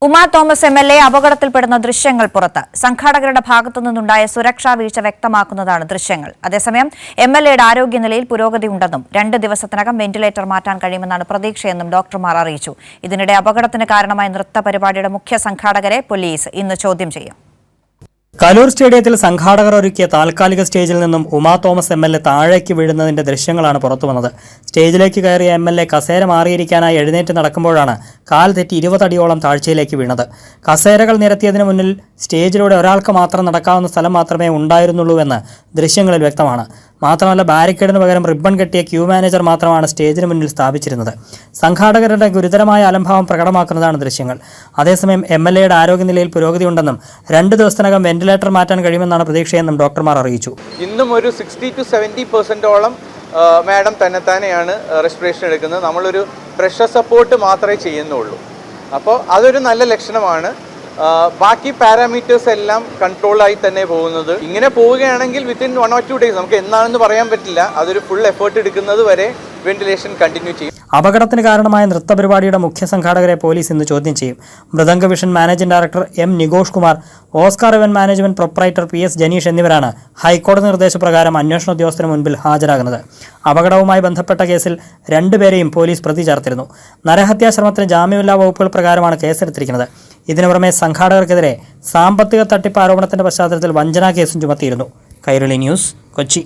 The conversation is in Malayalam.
ഉമാ തോമസ് എം.എൽ.എ അപകടത്തിൽപ്പെടുന്ന ദൃശ്യങ്ങൾ പുറത്ത്. സംഘാടകരുടെ ഭാഗത്തുനിന്നുണ്ടായ സുരക്ഷാ വീഴ്ച വ്യക്തമാക്കുന്നതാണ് ദൃശ്യങ്ങൾ. അതേസമയം എം.എൽ.എയുടെ ആരോഗ്യനിലയിൽ പുരോഗതിയുണ്ടെന്നും 2 ദിവസത്തിനകം വെന്റിലേറ്റർ മാറ്റാൻ കഴിയുമെന്നാണ് പ്രതീക്ഷയെന്നും ഡോക്ടർമാർ അറിയിച്ചു. ഇതിനിടെ അപകടത്തിന് കാരണമായ നൃത്ത പരിപാടിയുടെ മുഖ്യ സംഘാടകരെ പോലീസ് ഇന്ന് ചോദ്യം ചെയ്യും. കലൂർ സ്റ്റേഡിയത്തിൽ സംഘാടകർ ഒരുക്കിയ താൽക്കാലിക സ്റ്റേജിൽ നിന്നും ഉമാ തോമസ് എം.എൽ.എ താഴേക്ക് വീഴുന്നതിന്റെ ദൃശ്യങ്ങളാണ് പുറത്തുവന്നത്. സ്റ്റേജിലേക്ക് കയറിയ എം.എൽ.എ കസേര മാറിയിരിക്കാനായി എഴുന്നേറ്റ് നടക്കുമ്പോഴാണ് കാൽ തെറ്റി 20 അടിയോളം താഴ്ചയിലേക്ക് വീണത്. കസേരകൾ നിരത്തിയതിനു മുന്നിൽ സ്റ്റേജിലൂടെ ഒരാൾക്ക് മാത്രം നടക്കാവുന്ന സ്ഥലം മാത്രമേ ഉണ്ടായിരുന്നുള്ളൂവെന്ന് ദൃശ്യങ്ങളിൽ വ്യക്തമാണ്. മാത്രമല്ല, ബാരിക്കേഡിന് പകരം റിബൺ കെട്ടിയ ക്യൂ മാനേജർ മാത്രമാണ് സ്റ്റേജിന് മുന്നിൽ സ്ഥാപിച്ചിരുന്നത്. സംഘാടകരുടെ ഗുരുതരമായ അലംഭാവം പ്രകടമാക്കുന്നതാണ് ദൃശ്യങ്ങൾ. അതേസമയം എം.എൽ.എയുടെ ആരോഗ്യനിലയിൽ പുരോഗതിയുണ്ടെന്നും 2 ദിവസത്തിനകം വെന്റിലേറ്റർ മാറ്റാൻ കഴിയുമെന്നാണ് പ്രതീക്ഷയെന്നും ഡോക്ടർമാർ അറിയിച്ചു. ഇന്നും ഒരു 60 to 70% മാഡം തന്നെത്താനെയാണ് റെസ്പിറേഷൻ എടുക്കുന്നത്. നമ്മളൊരു പ്രഷർ സപ്പോർട്ട് മാത്രമേ ചെയ്യുന്നുള്ളൂ. അപ്പോൾ അതൊരു നല്ല ലക്ഷണമാണ്. ബാക്കി പാരാമീറ്റേഴ്സ് എല്ലാം കൺട്രോളായി തന്നെ പോകുന്നത്. ഇങ്ങനെ പോവുകയാണെങ്കിൽ വിത്തിൻ 1 or 2 days, നമുക്ക് എന്നാണെന്ന് പറയാൻ പറ്റില്ല, അതൊരു ഫുൾ എഫേർട്ട് എടുക്കുന്നത് വരെ വെന്റിലേഷൻ കണ്ടിന്യൂ ചെയ്യും. അപകടത്തിന് കാരണമായ നൃത്ത പരിപാടിയുടെ മുഖ്യ സംഘാടകരെ പോലീസ് ഇന്ന് ചോദ്യം ചെയ്യും. Mridanga vision managing director M Nikosh Kumar, Oscar event management proprietor PS Janeesh എന്നിവരാണ് ഹൈക്കോടതി നിർദ്ദേശപ്രകാരം അന്വേഷണ ഉദ്യോഗസ്ഥന് മുൻപിൽ ഹാജരാകുന്നത്. അപകടവുമായി ബന്ധപ്പെട്ട കേസിൽ 2 പേരെയും പോലീസ് പ്രതി ചേർത്തിരുന്നു. നരഹത്യാശ്രമത്തിന് ജാമ്യമില്ലാ വകുപ്പുകൾ പ്രകാരമാണ് കേസെടുത്തിരിക്കുന്നത്. ഇതിനു പുറമെ സംഘാടകർക്കെതിരെ സാമ്പത്തിക തട്ടിപ്പ് ആരോപണത്തിന്റെ പശ്ചാത്തലത്തിൽ വഞ്ചനാ കേസും ചുമത്തിയിരുന്നു. കൈരളി ന്യൂസ്, കൊച്ചി.